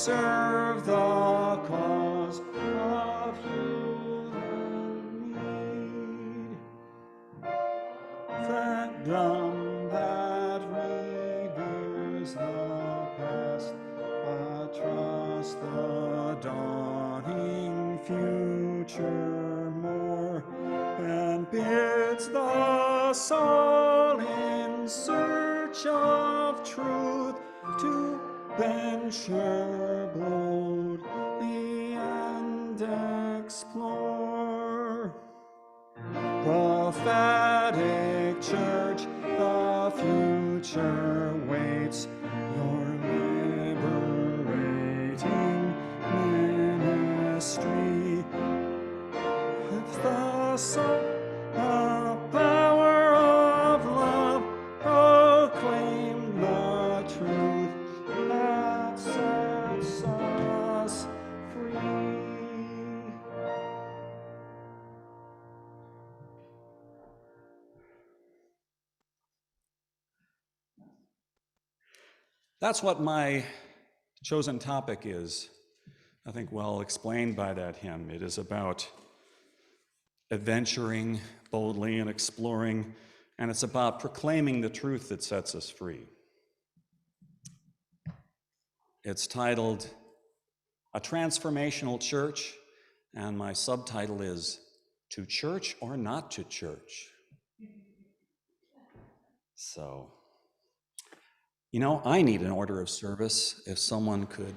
serve the cause of human need. That drum that reveres the past, but trust the dawning future more, and bids the soul in search of truth to venture boldly and explore. Prophetic Church, the future waits your liberating ministry. With the soul, the power of love, proclaim the truth that sets us free. That's what my chosen topic is, I think, well explained by that hymn. It is about adventuring boldly and exploring, and it's about proclaiming the truth that sets us free. It's titled A Transformational Church, and my subtitle is To Church or Not to Church. So, you know, I need an order of service. If someone could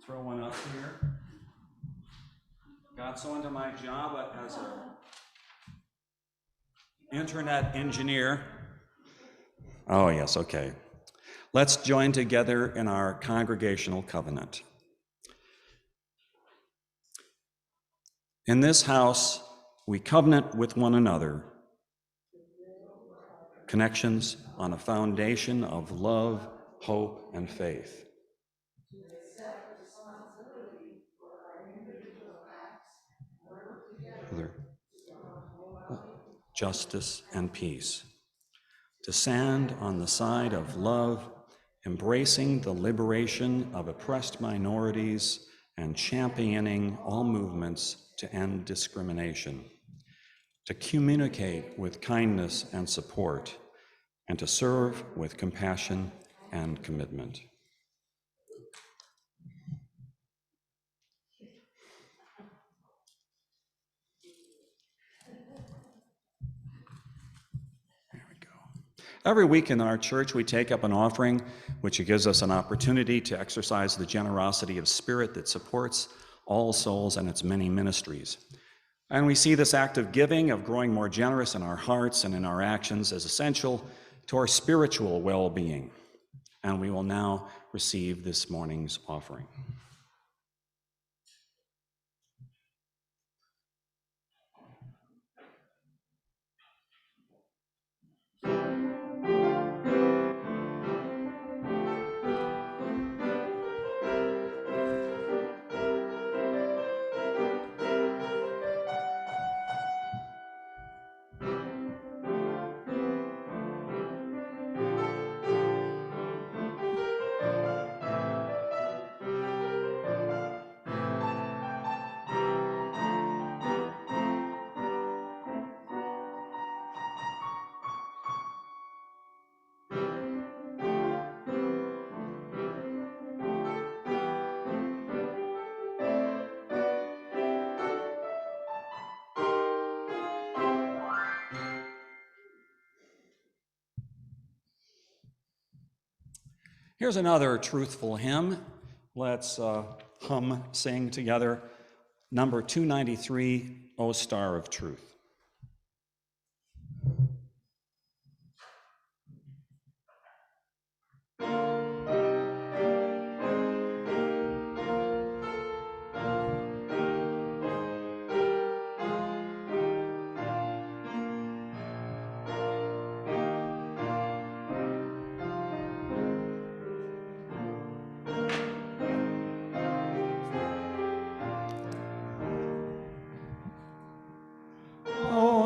throw one up here. Got so into my job as an internet engineer. Oh, yes, okay. Let's join together in our congregational covenant. In this house, we covenant with one another, connections on a foundation of love, hope, and faith. Justice and peace. To stand on the side of love, embracing the liberation of oppressed minorities and championing all movements to end discrimination. To communicate with kindness and support, and to serve with compassion and commitment. There we go. Every week in our church, we take up an offering, which gives us an opportunity to exercise the generosity of spirit that supports all souls and its many ministries. And we see this act of giving, of growing more generous in our hearts and in our actions, as essential to our spiritual well-being. And we will now receive this morning's offering. Here's another truthful hymn. Let's sing together. Number 293, O Star of Truth.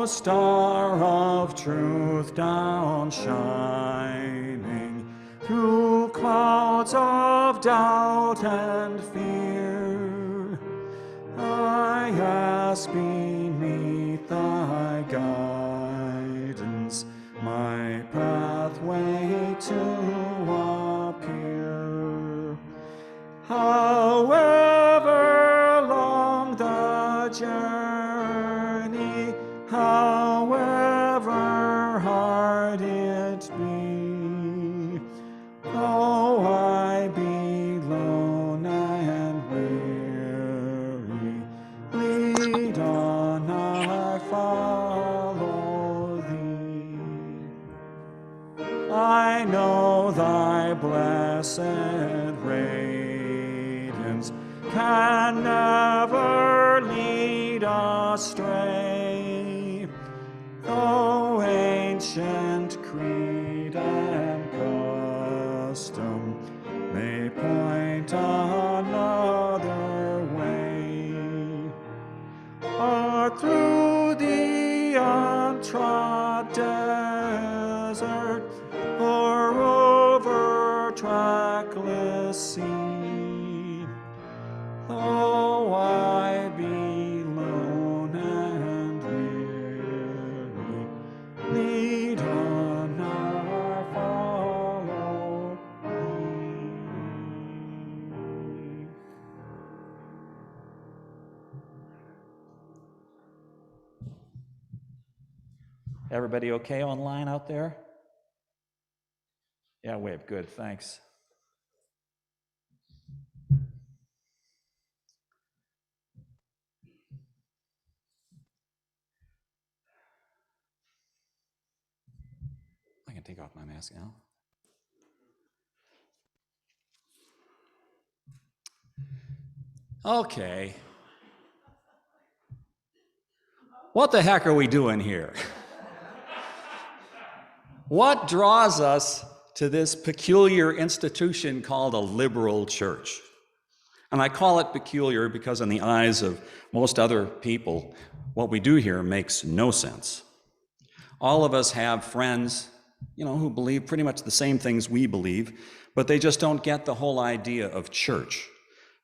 Star of truth down shining through clouds of doubt and fear. I ask beneath thy guidance my pathway to appear. However long the journey, however hard it be, though I be lone and weary, lead on, I follow thee. I know thy blessed radiance can never lead astray, though ancient creed and custom may point another way. But through the untrod desert or over trackless sea, though I be lone and weary, lead on, I follow thee. Everybody okay online out there? Yeah, wave, good, thanks. I can take off my mask now. Okay. What the heck are we doing here? What draws us to this peculiar institution called a liberal church? And I call it peculiar because in the eyes of most other people, what we do here makes no sense. All of us have friends, who believe pretty much the same things we believe, but they just don't get the whole idea of church.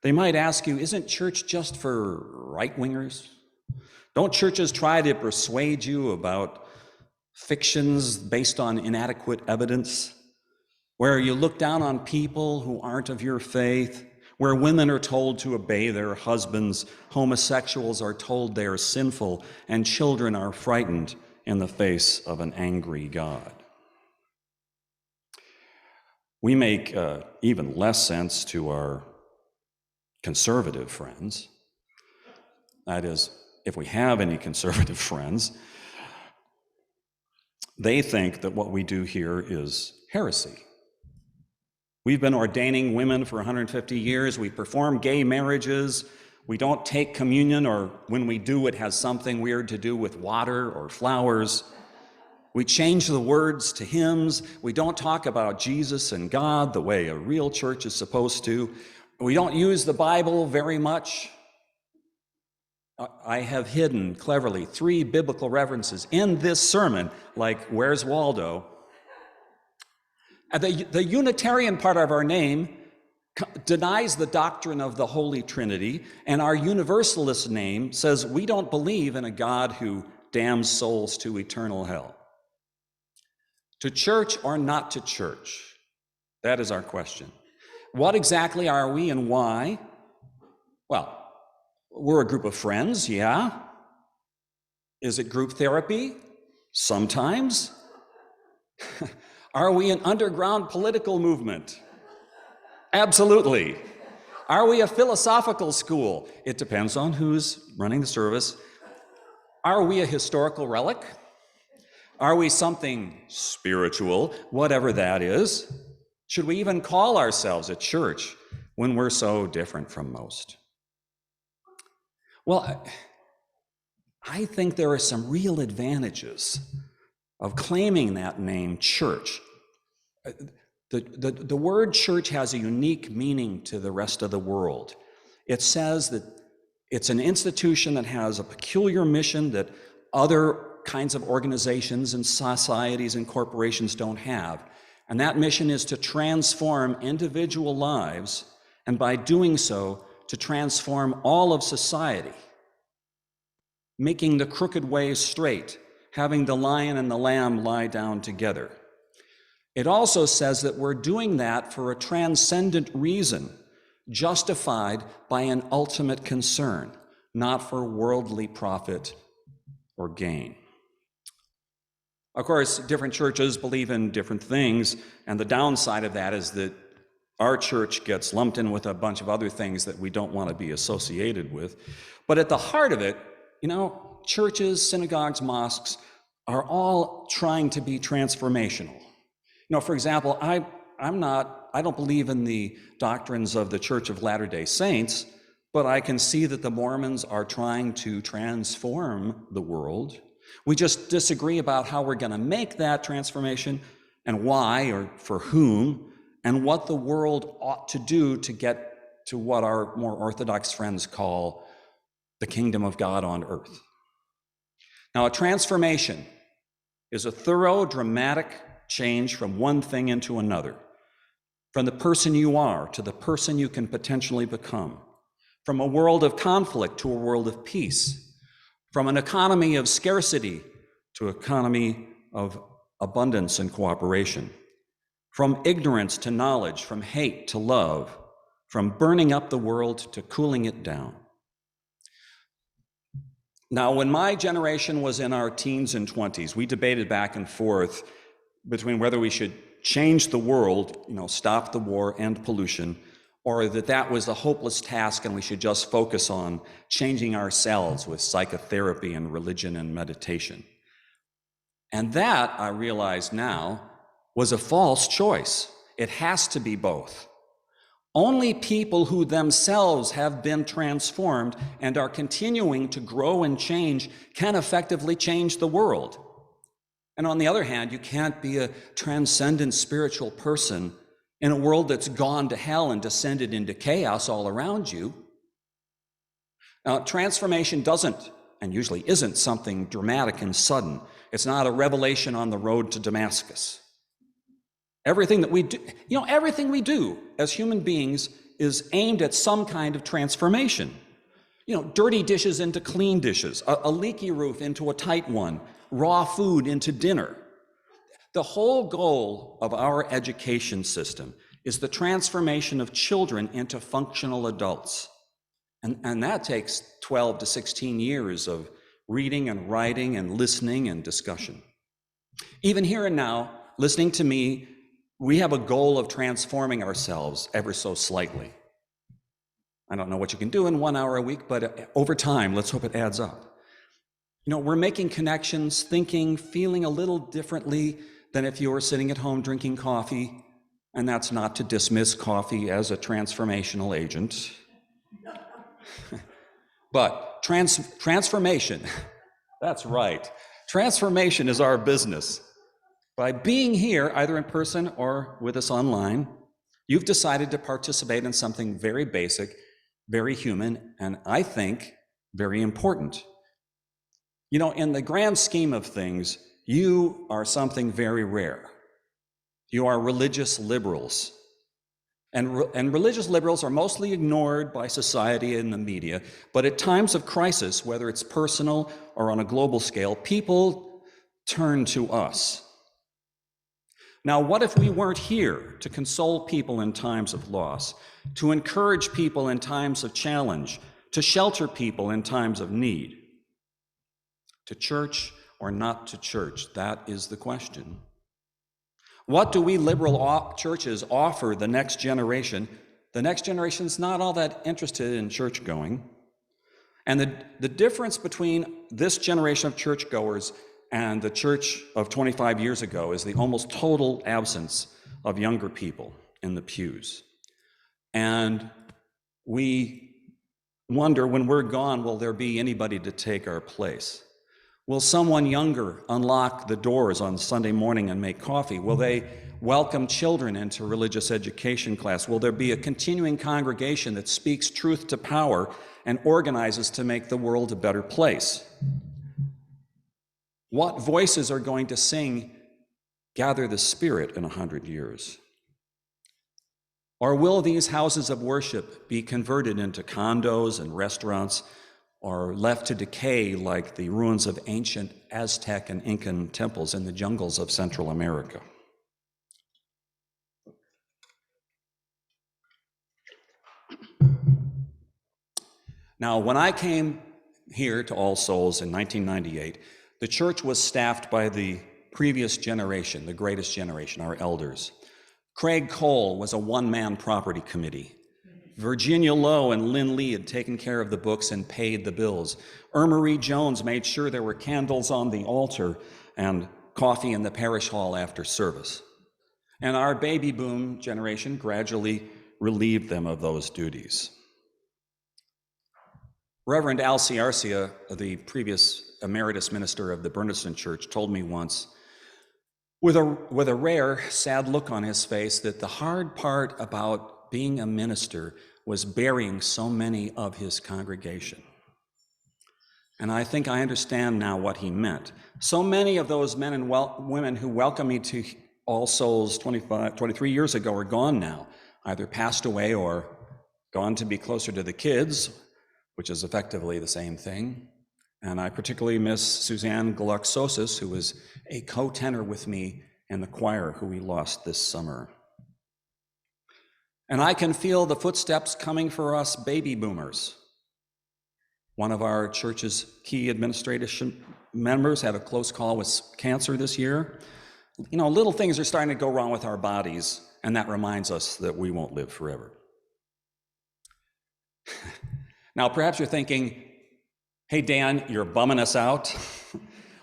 They might ask you, isn't church just for right-wingers? Don't churches try to persuade you about fictions based on inadequate evidence, where you look down on people who aren't of your faith, where women are told to obey their husbands, homosexuals are told they are sinful, and children are frightened in the face of an angry God? We make even less sense to our conservative friends. That is, if we have any conservative friends, they think that what we do here is heresy. We've been ordaining women for 150 years. We perform gay marriages. We don't take communion, or when we do, it has something weird to do with water or flowers. We change the words to hymns. We don't talk about Jesus and God the way a real church is supposed to. We don't use the Bible very much. I have hidden cleverly 3 biblical references in this sermon, like Where's Waldo? The Unitarian part of our name denies the doctrine of the Holy Trinity, and our Universalist name says we don't believe in a God who damns souls to eternal hell. To church or not to church? That is our question. What exactly are we and why? Well, we're a group of friends, yeah. Is it group therapy? Sometimes. Are we an underground political movement? Absolutely. Are we a philosophical school? It depends on who's running the service. Are we a historical relic? Are we something spiritual, whatever that is? Should we even call ourselves a church when we're so different from most? Well, I think there are some real advantages of claiming that name, church. The word church has a unique meaning to the rest of the world. It says that it's an institution that has a peculiar mission that other kinds of organizations and societies and corporations don't have. And that mission is to transform individual lives and by doing so, to transform all of society, making the crooked ways straight, having the lion and the lamb lie down together. It also says that we're doing that for a transcendent reason, justified by an ultimate concern, not for worldly profit or gain. Of course, different churches believe in different things, and the downside of that is that our church gets lumped in with a bunch of other things that we don't want to be associated with. But at the heart of it, churches, synagogues, mosques are all trying to be transformational. For example, I don't believe in the doctrines of the Church of Latter-day Saints, but I can see that the Mormons are trying to transform the world. We just disagree about how we're going to make that transformation and why or for whom, and what the world ought to do to get to what our more orthodox friends call the kingdom of God on earth. Now, a transformation is a thorough, dramatic change from one thing into another, from the person you are to the person you can potentially become, from a world of conflict to a world of peace, from an economy of scarcity to an economy of abundance and cooperation, from ignorance to knowledge, from hate to love, from burning up the world to cooling it down. Now, when my generation was in our teens and 20s, we debated back and forth between whether we should change the world, stop the war, end pollution, or that was a hopeless task and we should just focus on changing ourselves with psychotherapy and religion and meditation. And that, I realize now, was a false choice. It has to be both. Only people who themselves have been transformed and are continuing to grow and change can effectively change the world. And on the other hand, you can't be a transcendent spiritual person in a world that's gone to hell and descended into chaos all around you. Now, transformation doesn't, and usually isn't, something dramatic and sudden. It's not a revelation on the road to Damascus. Everything we do as human beings is aimed at some kind of transformation. Dirty dishes into clean dishes, a leaky roof into a tight one, raw food into dinner. The whole goal of our education system is the transformation of children into functional adults. And that takes 12 to 16 years of reading and writing and listening and discussion. Even here and now, listening to me, we have a goal of transforming ourselves ever so slightly. I don't know what you can do in 1 hour a week, but over time, let's hope it adds up. We're making connections, thinking, feeling a little differently than if you were sitting at home drinking coffee, and that's not to dismiss coffee as a transformational agent. But transformation, that's right. Transformation is our business. By being here, either in person or with us online, you've decided to participate in something very basic, very human, and I think very important. In the grand scheme of things, you are something very rare. You are religious liberals. And religious liberals are mostly ignored by society and the media, but at times of crisis, whether it's personal or on a global scale, people turn to us. Now, what if we weren't here to console people in times of loss, to encourage people in times of challenge, to shelter people in times of need? To church or not to church? That is the question. What do we liberal churches offer the next generation? The next generation's not all that interested in church going. And the difference between this generation of churchgoers and the church of 25 years ago is the almost total absence of younger people in the pews. And we wonder, when we're gone, will there be anybody to take our place? Will someone younger unlock the doors on Sunday morning and make coffee? Will they welcome children into religious education class? Will there be a continuing congregation that speaks truth to power and organizes to make the world a better place? What voices are going to sing, "Gather the Spirit" in 100 years? Or will these houses of worship be converted into condos and restaurants, or left to decay like the ruins of ancient Aztec and Incan temples in the jungles of Central America? Now, when I came here to All Souls in 1998, the church was staffed by the previous generation, the greatest generation, our elders. Craig Cole was a one-man property committee. Virginia Lowe and Lynn Lee had taken care of the books and paid the bills. Marie Jones made sure there were candles on the altar and coffee in the parish hall after service. And our baby boom generation gradually relieved them of those duties. Reverend Alcee Arcia, the previous emeritus minister of the Bernardston Church, told me once, with a rare, sad look on his face, that the hard part about being a minister was burying so many of his congregation. And I think I understand now what he meant. So many of those men and women who welcomed me to All Souls 23 years ago are gone now, either passed away or gone to be closer to the kids, which is effectively the same thing. And I particularly miss Suzanne Gluck-Sosis, who was a co-tenor with me in the choir, who we lost this summer. And I can feel the footsteps coming for us baby boomers. One of our church's key administration members had a close call with cancer this year. You know, little things are starting to go wrong with our bodies, and that reminds us that we won't live forever. Now, perhaps you're thinking, hey, Dan, you're bumming us out.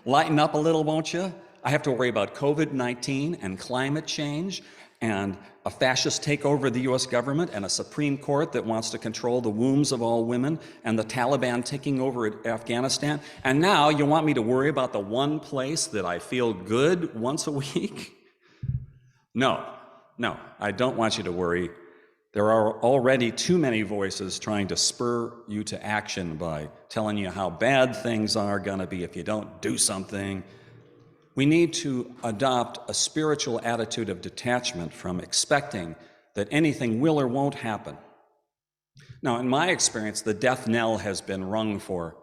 Lighten up a little, won't you? I have to worry about COVID-19 and climate change and a fascist takeover of the US government and a Supreme Court that wants to control the wombs of all women and the Taliban taking over Afghanistan. And now you want me to worry about the one place that I feel good once a week? No, I don't want you to worry. There are already too many voices trying to spur you to action by telling you how bad things are going to be if you don't do something. We need to adopt a spiritual attitude of detachment from expecting that anything will or won't happen. Now, in my experience, the death knell has been rung for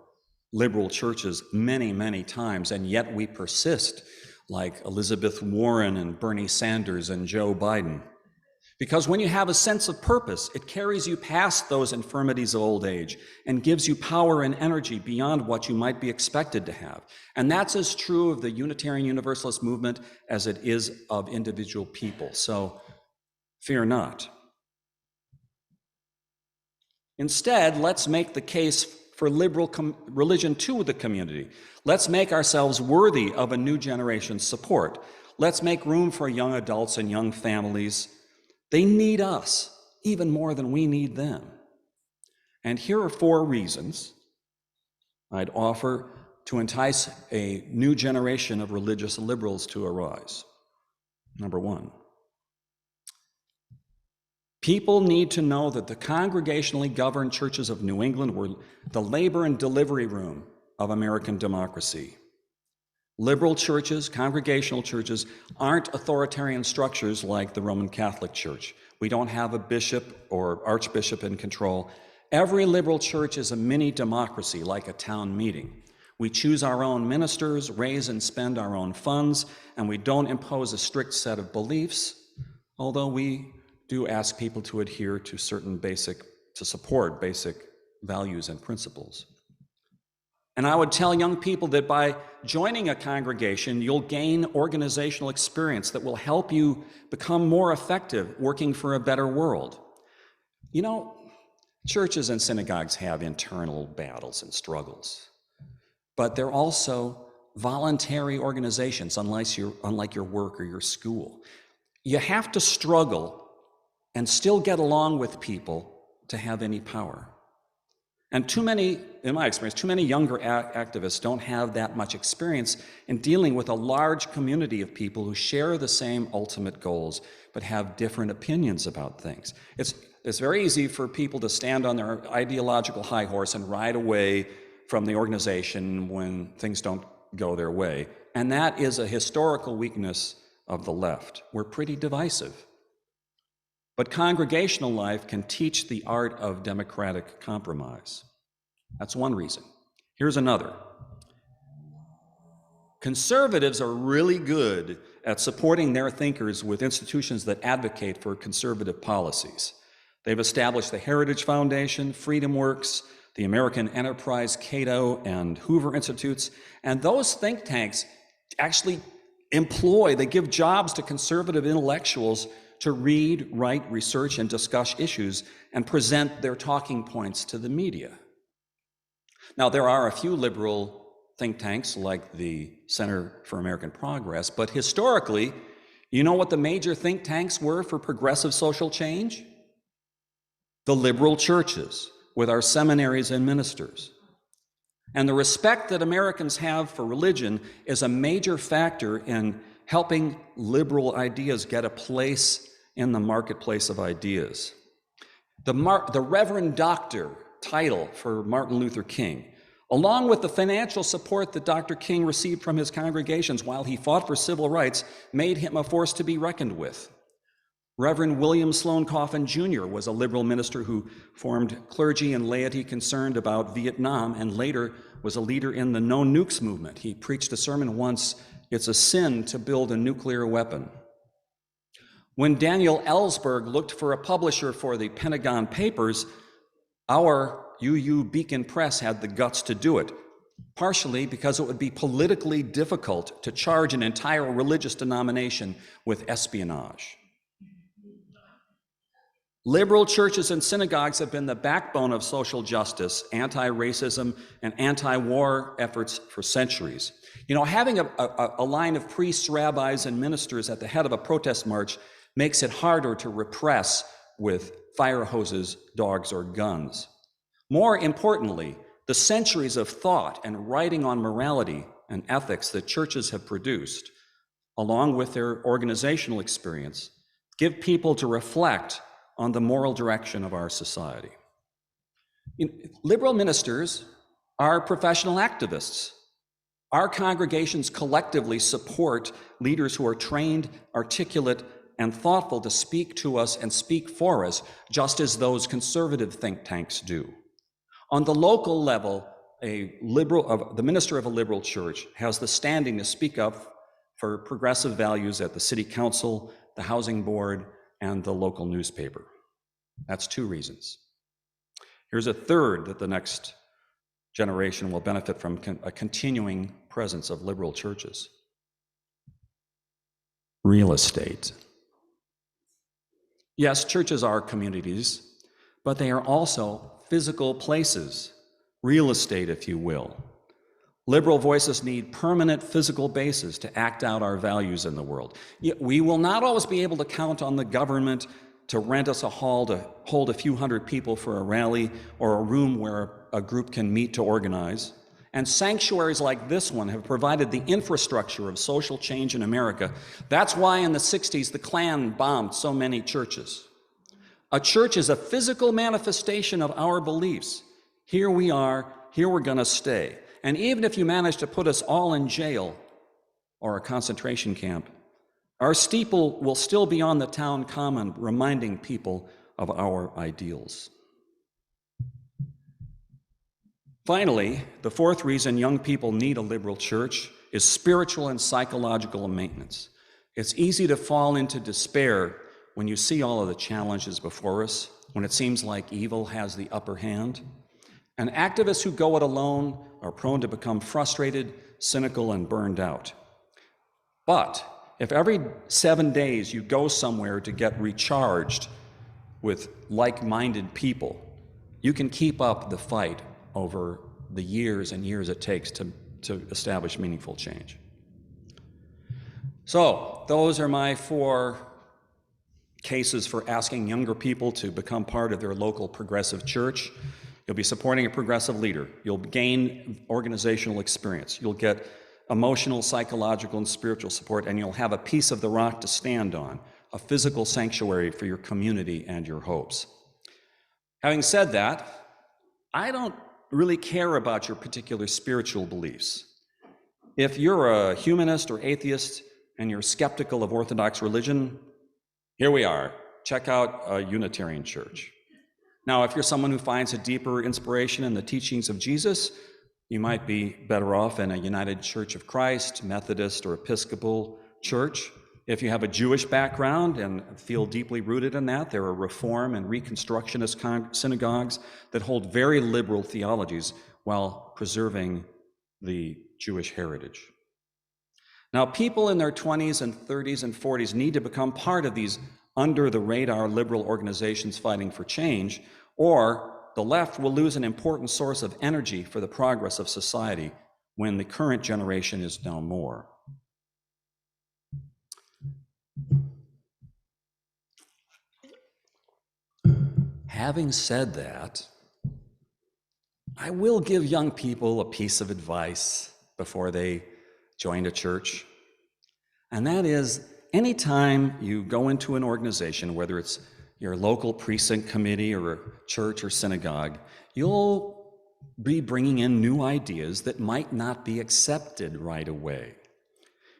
liberal churches many, many times, and yet we persist, like Elizabeth Warren and Bernie Sanders and Joe Biden. Because when you have a sense of purpose, it carries you past those infirmities of old age and gives you power and energy beyond what you might be expected to have. And that's as true of the Unitarian Universalist movement as it is of individual people. So fear not. Instead, let's make the case for liberal religion to the community. Let's make ourselves worthy of a new generation's support. Let's make room for young adults and young families. They need us even more than we need them. And here are 4 reasons I'd offer to entice a new generation of religious liberals to arise. Number 1, people need to know that the congregationally governed churches of New England were the labor and delivery room of American democracy. Liberal churches, congregational churches, aren't authoritarian structures like the Roman Catholic Church. We don't have a bishop or archbishop in control. Every liberal church is a mini democracy, like a town meeting. We choose our own ministers, raise and spend our own funds, and we don't impose a strict set of beliefs, although we do ask people to adhere to support basic values and principles. And I would tell young people that by joining a congregation, you'll gain organizational experience that will help you become more effective working for a better world. You know, churches and synagogues have internal battles and struggles, but they're also voluntary organizations, unlike your work or your school. You have to struggle and still get along with people to have any power. And too many, in my experience, too many younger activists don't have that much experience in dealing with a large community of people who share the same ultimate goals, but have different opinions about things. It's very easy for people to stand on their ideological high horse and ride away from the organization when things don't go their way. And that is a historical weakness of the left. We're pretty divisive. But congregational life can teach the art of democratic compromise. That's one reason. Here's another. Conservatives are really good at supporting their thinkers with institutions that advocate for conservative policies. They've established the Heritage Foundation, Freedom Works, the American Enterprise, Cato, and Hoover Institutes, and those think tanks actually they give jobs to conservative intellectuals to read, write, research, and discuss issues and present their talking points to the media. Now, there are a few liberal think tanks like the Center for American Progress, but historically, you know what the major think tanks were for progressive social change? The liberal churches, with our seminaries and ministers. And the respect that Americans have for religion is a major factor in helping liberal ideas get a place in the marketplace of ideas. The Reverend Doctor title for Martin Luther King, along with the financial support that Dr. King received from his congregations while he fought for civil rights, made him a force to be reckoned with. Reverend William Sloane Coffin Jr. was a liberal minister who formed clergy and laity concerned about Vietnam and later was a leader in the No Nukes movement. He preached a sermon once, "It's a sin to build a nuclear weapon." When Daniel Ellsberg looked for a publisher for the Pentagon Papers, our UU Beacon Press had the guts to do it, partially because it would be politically difficult to charge an entire religious denomination with espionage. Liberal churches and synagogues have been the backbone of social justice, anti-racism, and anti-war efforts for centuries. You know, having a line of priests, rabbis, and ministers at the head of a protest march makes it harder to repress with fire hoses, dogs, or guns. More importantly, the centuries of thought and writing on morality and ethics that churches have produced, along with their organizational experience, give people to reflect on the moral direction of our society. Liberal ministers are professional activists. Our congregations collectively support leaders who are trained, articulate, and thoughtful to speak to us and speak for us, just as those conservative think tanks do. On the local level, the minister of a liberal church has the standing to speak up for progressive values at the city council, the housing board, and the local newspaper. That's two reasons. Here's a third that the next generation will benefit from a continuing presence of liberal churches. Real estate. Yes, churches are communities, but they are also physical places, real estate, if you will. Liberal voices need permanent physical bases to act out our values in the world. We will not always be able to count on the government to rent us a hall to hold a few hundred people for a rally or a room where a group can meet to organize. And sanctuaries like this one have provided the infrastructure of social change in America. That's why in the 60s, the Klan bombed so many churches. A church is a physical manifestation of our beliefs. Here we are, here we're gonna stay. And even if you manage to put us all in jail or a concentration camp, our steeple will still be on the town common, reminding people of our ideals. Finally, the fourth reason young people need a liberal church is spiritual and psychological maintenance. It's easy to fall into despair when you see all of the challenges before us, when it seems like evil has the upper hand. And activists who go it alone are prone to become frustrated, cynical, and burned out. But if every 7 days you go somewhere to get recharged with like-minded people, you can keep up the fight over the years and years it takes to establish meaningful change. So those are my 4 cases for asking younger people to become part of their local progressive church. You'll be supporting a progressive leader. You'll gain organizational experience. You'll get emotional, psychological, and spiritual support, and you'll have a piece of the rock to stand on, a physical sanctuary for your community and your hopes. Having said that, I don't really care about your particular spiritual beliefs. If you're a humanist or atheist and you're skeptical of Orthodox religion, here we are. check out a Unitarian church. Now, if you're someone who finds a deeper inspiration in the teachings of Jesus, you might be better off in a United Church of Christ, Methodist, or Episcopal church. If you have a Jewish background and feel deeply rooted in that, there are Reform and Reconstructionist synagogues that hold very liberal theologies while preserving the Jewish heritage. Now, people in their 20s and 30s and 40s need to become part of these under-the-radar liberal organizations fighting for change, or the left will lose an important source of energy for the progress of society when the current generation is no more. Having said that, I will give young people a piece of advice before they join a church, and that is, anytime you go into an organization, whether it's your local precinct committee or a church or synagogue, you'll be bringing in new ideas that might not be accepted right away.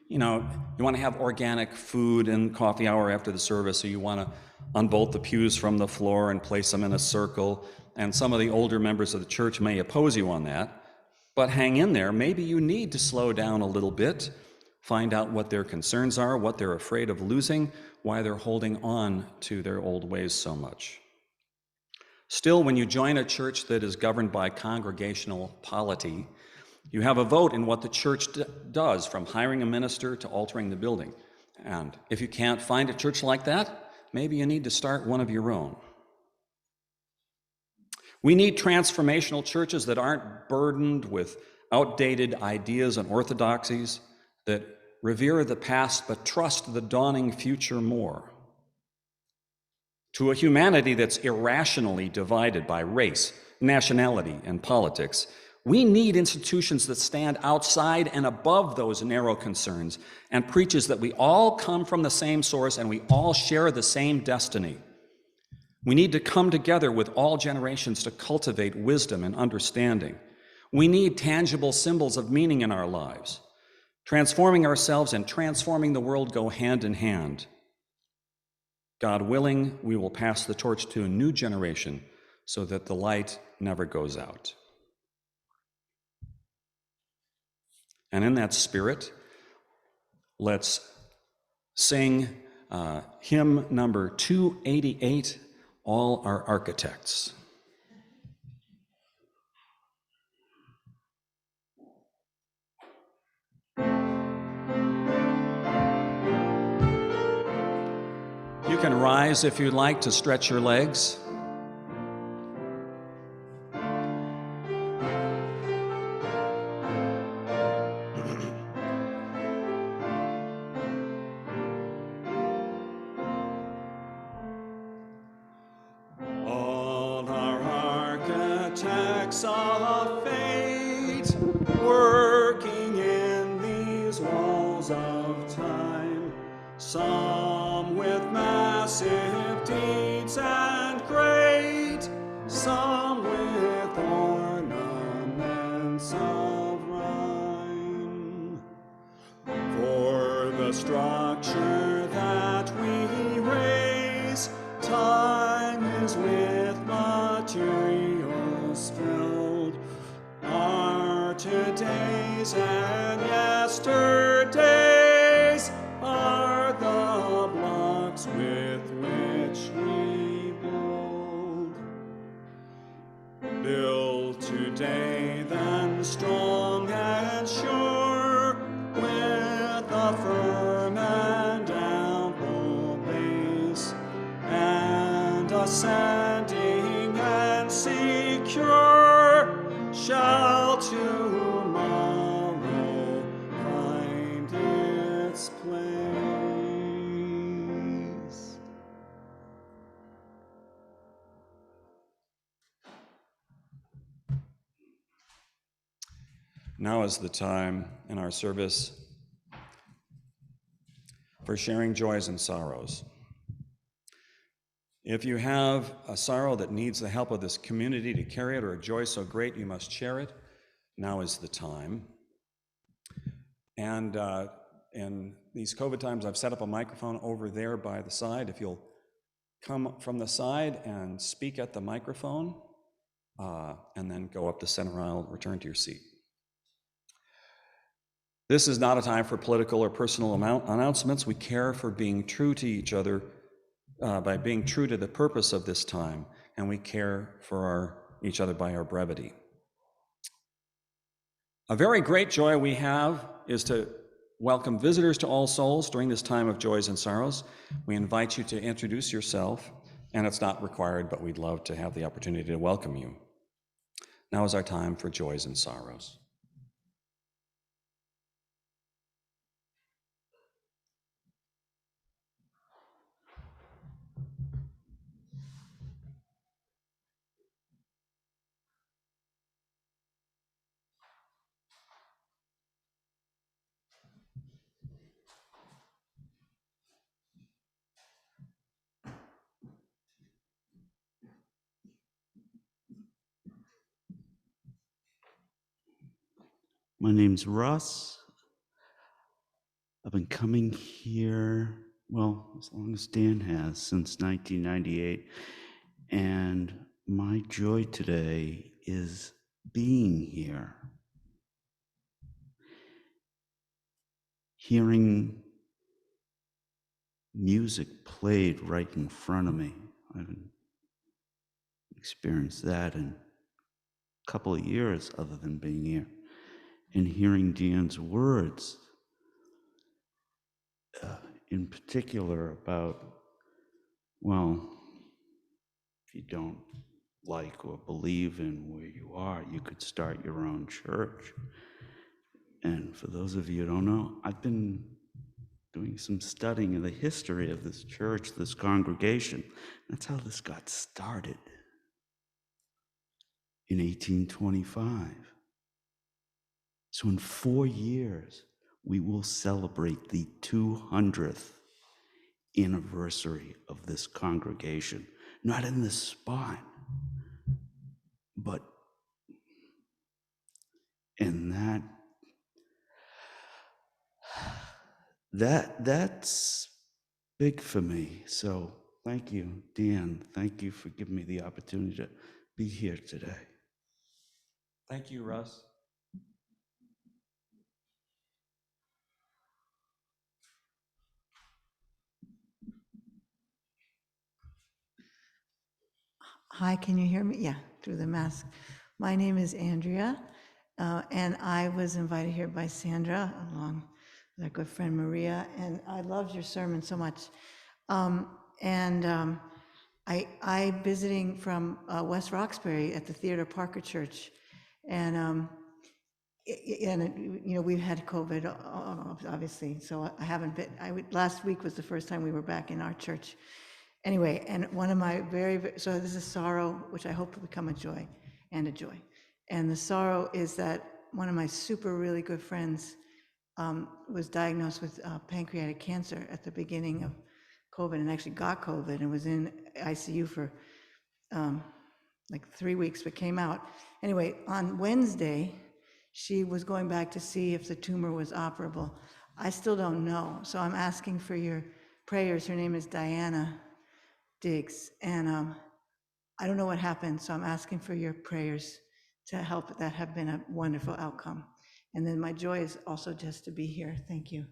You know, you want to have organic food and coffee hour after the service, so you want to unbolt the pews from the floor and place them in a circle, and some of the older members of the church may oppose you on that, but hang in there. Maybe you need to slow down a little bit, find out what their concerns are, what they're afraid of losing, why they're holding on to their old ways so much. Still, when you join a church that is governed by congregational polity, you have a vote in what the church does, from hiring a minister to altering the building. And if you can't find a church like that, maybe you need to start one of your own. We need transformational churches that aren't burdened with outdated ideas and orthodoxies, that revere the past but trust the dawning future more. To a humanity that's irrationally divided by race, nationality, and politics, we need institutions that stand outside and above those narrow concerns and preaches that we all come from the same source and we all share the same destiny. We need to come together with all generations to cultivate wisdom and understanding. We need tangible symbols of meaning in our lives. Transforming ourselves and transforming the world go hand in hand. God willing, we will pass the torch to a new generation so that the light never goes out. And in that spirit, let's sing hymn number 288, All Our Architects. You can rise if you'd like to stretch your legs. All our architects of fate, working in these walls of time, some with massive deeds and great, some with ornaments of rhyme. For the structure that we raise, time is with materials filled. Our todays and yesterdays are the blocks with which we build. Build today, then strong and sure, with a firm and ample base, and ascending and secure, shall tomorrow find its place. Now is the time in our service for sharing joys and sorrows. If you have a sorrow that needs the help of this community to carry it, or a joy so great you must share it, now is the time. And in these COVID times, I've set up a microphone over there by the side. If you'll come from the side and speak at the microphone, and then go up the center aisle, return to your seat. This is not a time for political or personal announcements. We care for being true to each other by being true to the purpose of this time, and we care for each other by our brevity. A very great joy we have is to welcome visitors to All Souls during this time of joys and sorrows. We invite you to introduce yourself, and it's not required, but we'd love to have the opportunity to welcome you. Now is our time for joys and sorrows. My name's Russ. I've been coming here, well, as long as Dan has, since 1998. And my joy today is being here. Hearing music played right in front of me. I haven't experienced that in a couple of years other than being here. And hearing Dan's words, in particular about, well, if you don't like or believe in where you are, you could start your own church. And for those of you who don't know, I've been doing some studying of the history of this church, this congregation. That's how this got started in 1825. So in 4 years, we will celebrate the 200th anniversary of this congregation. Not in this spot, but in that's big for me. So thank you, Dan. Thank you for giving me the opportunity to be here today. Thank you, Russ. Hi, can you hear me? Yeah, through the mask. My name is Andrea, and I was invited here by Sandra, along with our good friend Maria, and I loved your sermon so much. I visiting from West Roxbury at the Theodore Parker Church, and you know, we've had COVID, obviously, so I haven't been, last week was the first time we were back in our church. Anyway, and one of my so this is sorrow, which I hope will become a joy and a joy. And the sorrow is that one of my super really good friends was diagnosed with pancreatic cancer at the beginning of COVID, and actually got COVID and was in ICU for like 3 weeks, but came out. Anyway, on Wednesday, she was going back to see if the tumor was operable. I still don't know, so I'm asking for your prayers. Her name is Diana Diggs, and I don't know what happened, so I'm asking for your prayers to help that have been a wonderful outcome. And then my joy is also just to be here. Thank you.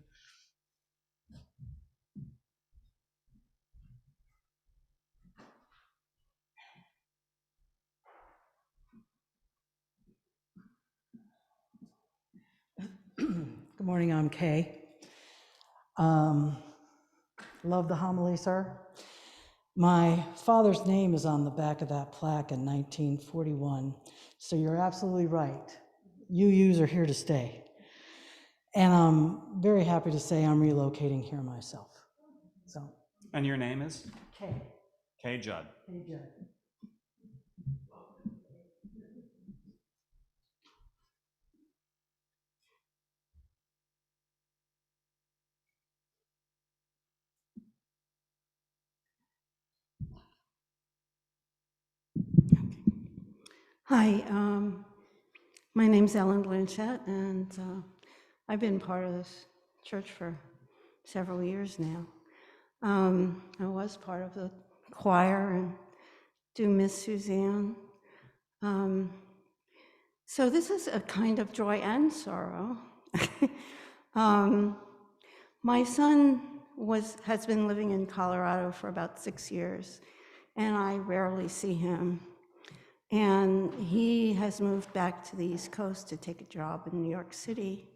Good morning, I'm Kay. Love the homily, sir. My father's name is on the back of that plaque in 1941, so you're absolutely right. UUs are here to stay. And I'm very happy to say I'm relocating here myself. So. And your name is? Kay. Kay Judd. Kay Judd. Hi, my name's Ellen Blanchette, and I've been part of this church for several years now. I was part of the choir and do Miss Suzanne. So this is a kind of joy and sorrow. My son has been living in Colorado for about 6 years, and I rarely see him. And he has moved back to the East Coast to take a job in New York City.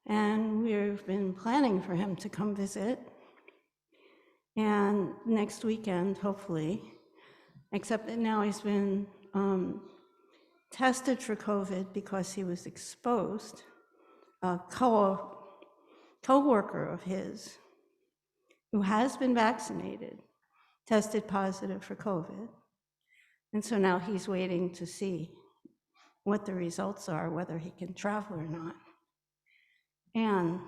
And we've been planning for him to come visit. And next weekend, hopefully, except that now he's been tested for COVID because he was exposed. A co-worker of his who has been vaccinated tested positive for COVID. And so now he's waiting to see what the results are, whether he can travel or not. And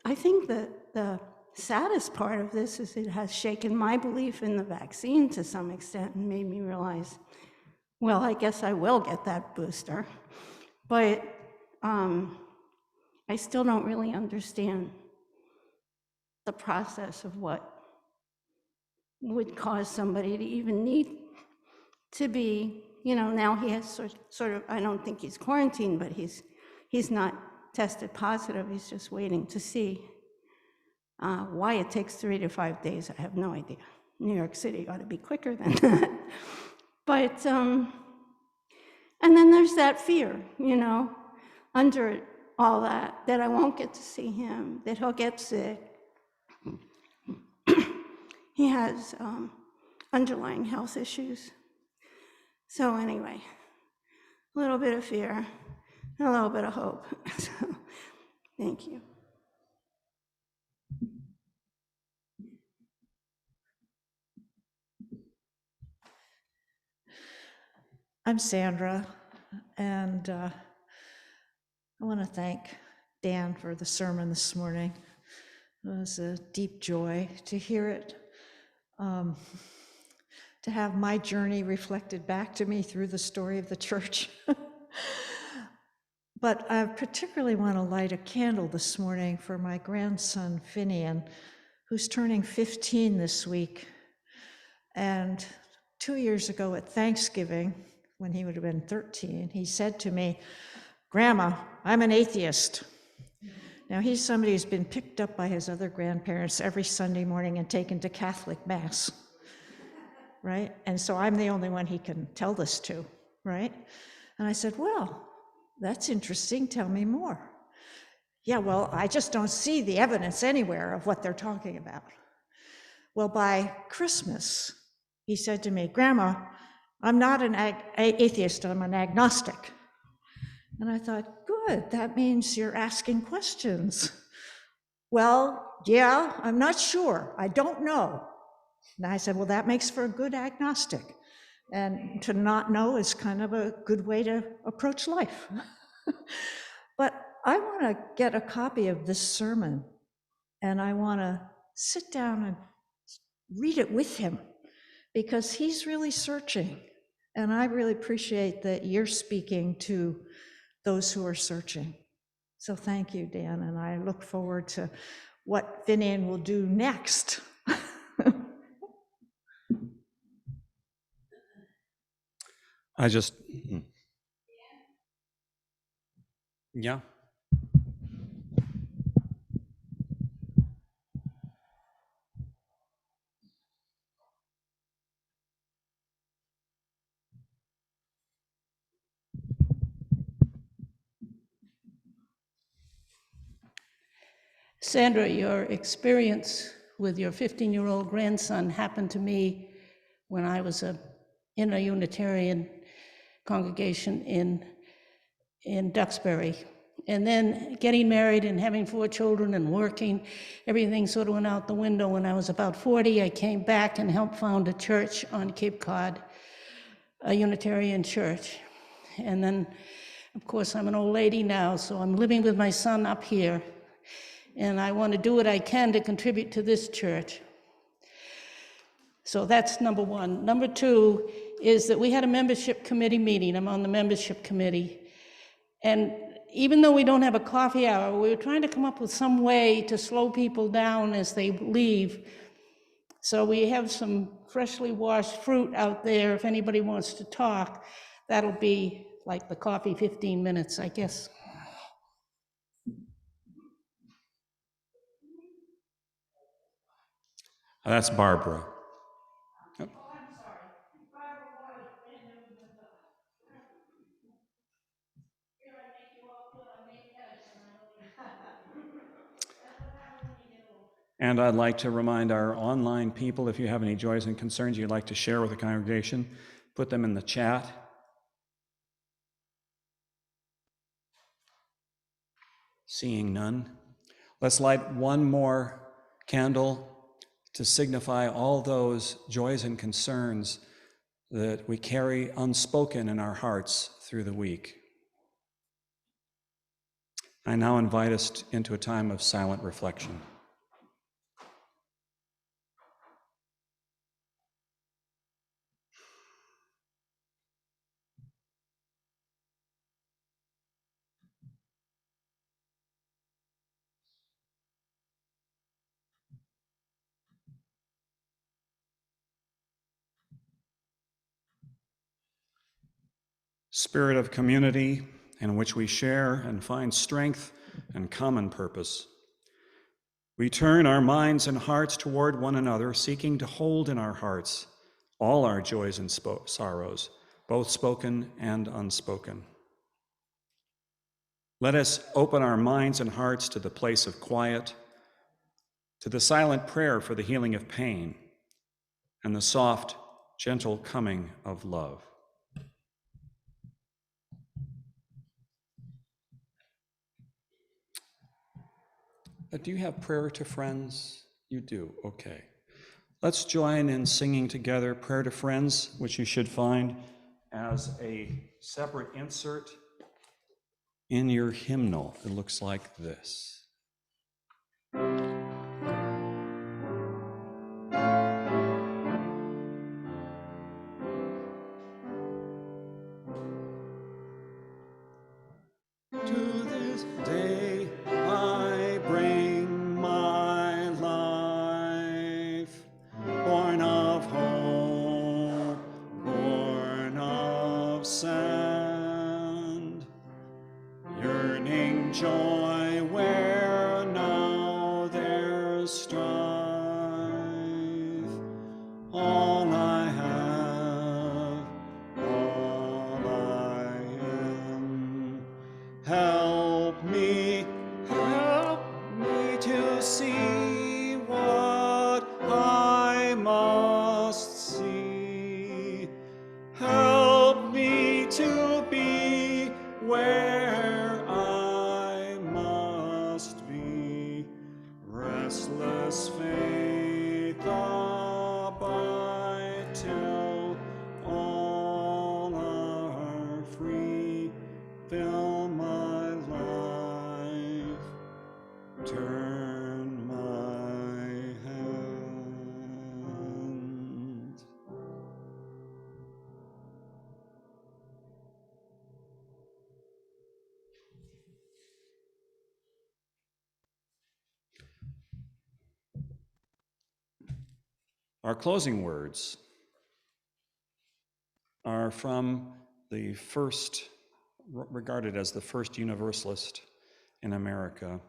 I think that the saddest part of this is it has shaken my belief in the vaccine to some extent and made me realize, well, I guess I will get that booster. But I still don't really understand the process of what would cause somebody to even need to be, now he has sort of, I don't think he's quarantined, but he's not tested positive. He's just waiting to see. Why it takes 3 to 5 days, I have no idea. New York City ought to be quicker than that. But, and then there's that fear, under all that I won't get to see him, that he'll get sick. He has underlying health issues. So anyway, a little bit of fear, and a little bit of hope. So, thank you. I'm Sandra, and I want to thank Dan for the sermon this morning. It was a deep joy to hear it, to have my journey reflected back to me through the story of the church. But I particularly want to light a candle this morning for my grandson, Finian, who's turning 15 this week. And 2 years ago at Thanksgiving, when he would have been 13, he said to me, "Grandma, I'm an atheist." Now, he's somebody who's been picked up by his other grandparents every Sunday morning and taken to Catholic Mass, right? And so I'm the only one he can tell this to, right? And I said, "Well, that's interesting. Tell me more." "Yeah, well, I just don't see the evidence anywhere of what they're talking about." Well, by Christmas, he said to me, "Grandma, I'm not an atheist, I'm an agnostic." And I thought, good, that means you're asking questions. "Well, yeah, I'm not sure, I don't know." And I said, well, that makes for a good agnostic. And to not know is kind of a good way to approach life. But I want to get a copy of this sermon, and I want to sit down and read it with him, because he's really searching. And I really appreciate that you're speaking to those who are searching. So thank you, Dan, and I look forward to what Finian will do next. Yeah. Sandra, your experience with your 15-year-old grandson happened to me when I was in a Unitarian congregation in Duxbury. And then getting married and having 4 children and working, everything sort of went out the window. When I was about 40, I came back and helped found a church on Cape Cod, a Unitarian church. And then, of course, I'm an old lady now, so I'm living with my son up here. And I want to do what I can to contribute to this church. So that's number one. Number two is that we had a membership committee meeting. I'm on the membership committee. And even though we don't have a coffee hour, we were trying to come up with some way to slow people down as they leave. So we have some freshly washed fruit out there. If anybody wants to talk, that'll be like the coffee 15 minutes, I guess. That's Barbara. Yep. And I'd like to remind our online people, if you have any joys and concerns you'd like to share with the congregation, put them in the chat. Seeing none, let's light one more candle to signify all those joys and concerns that we carry unspoken in our hearts through the week. I now invite us into a time of silent reflection. Spirit of community in which we share and find strength and common purpose. We turn our minds and hearts toward one another, seeking to hold in our hearts all our joys and sorrows, both spoken and unspoken. Let us open our minds and hearts to the place of quiet, to the silent prayer for the healing of pain, and the soft, gentle coming of love. Do you have prayer to friends? You do, okay. Let's join in singing together Prayer to Friends, which you should find as a separate insert in your hymnal. It looks like this. To this day I bring my life, born of hope, born of sand, yearning joy where now there's strife. All I have, all I am. Help me to see what I must see. Help me to be where I must be. Restless faith abide till all are free. Fill my life, turn my hand. Our closing words are from the first, regarded as the first Universalist in America,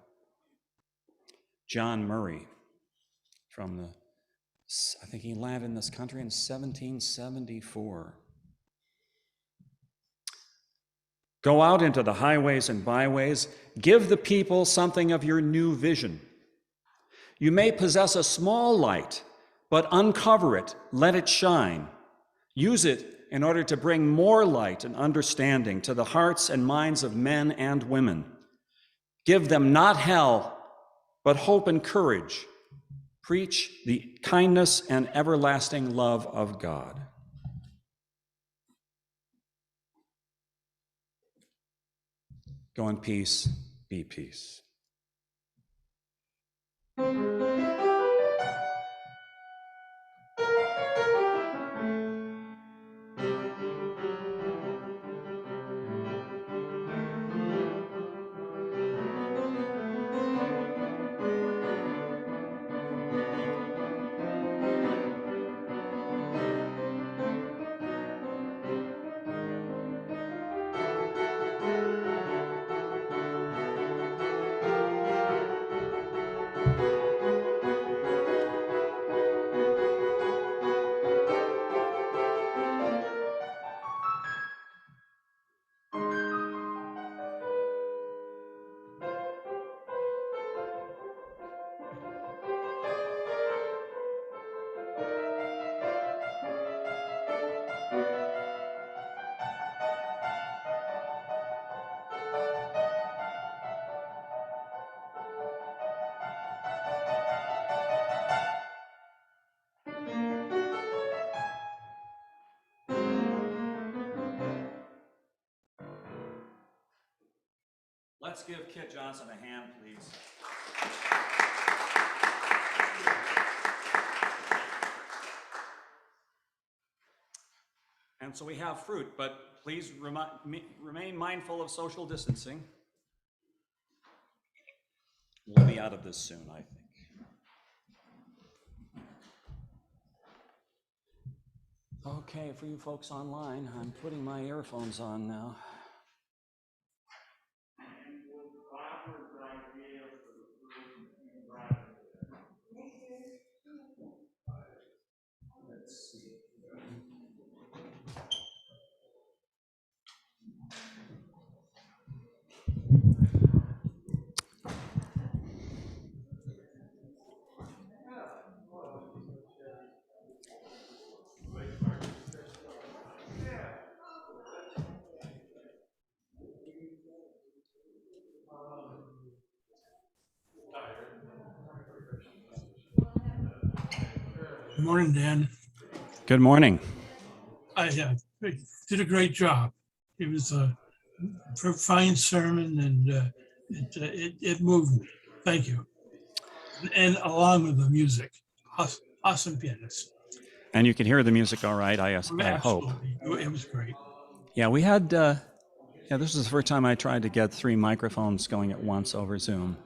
John Murray, from the, I think he landed in this country in 1774. Go out into the highways and byways, give the people something of your new vision. You may possess a small light, but uncover it, let it shine. Use it in order to bring more light and understanding to the hearts and minds of men and women. Give them not hell, but hope and courage. Preach the kindness and everlasting love of God. Go in peace, be peace. Let's give Kit Johnson a hand, please. And so we have fruit, but please remain mindful of social distancing. We'll be out of this soon, I think. Okay, for you folks online, I'm putting my earphones on now. Let's see. Good morning, Dan. Good morning. I did a great job. It was a fine sermon, and it moved me. Thank you. And along with the music, awesome pianist. And you can hear the music all right, I hope. Absolutely, it was great. Yeah, we had, yeah, this was the first time I tried to get 3 microphones going at once over Zoom.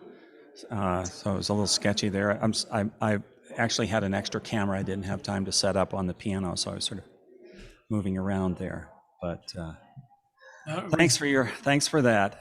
So it was a little sketchy there. I actually had an extra camera I didn't have time to set up on the piano, so I was sort of moving around there. But thanks for that.